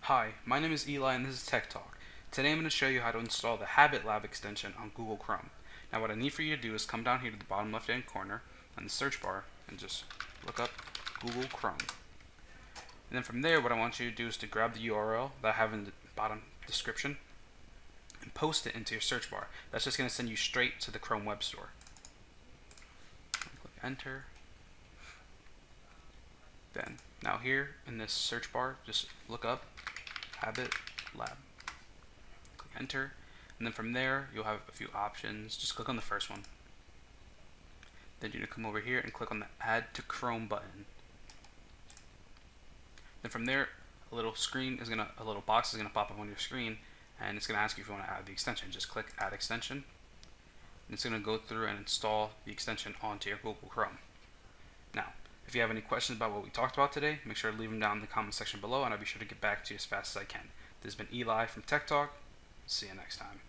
Hi, my name is Eli and this is Tech Talk. Today I'm going to show you how to install the HabitLab extension on Google Chrome. Now what I need for you to do is come down here to the bottom left hand corner on the search bar and just look up Google Chrome. And then from there what I want you to do is to grab the URL that I have in the bottom description and post it into your search bar. That's just going to send you straight to the Chrome Web Store. Click enter. Then now here in this search bar just look up HabitLab. Click enter, and then from there you'll have a few options. Just click on the first one. Then you're going to come over here and click on the Add to Chrome button. Then from there a little box is gonna pop up on your screen, and it's gonna ask you if you want to add the extension. Just click Add Extension, and it's gonna go through and install the extension onto your Google Chrome. Now, if you have any questions about what we talked about today, make sure to leave them down in the comment section below, and I'll be sure to get back to you as fast as I can. This has been Eli from Tech Talk. See you next time.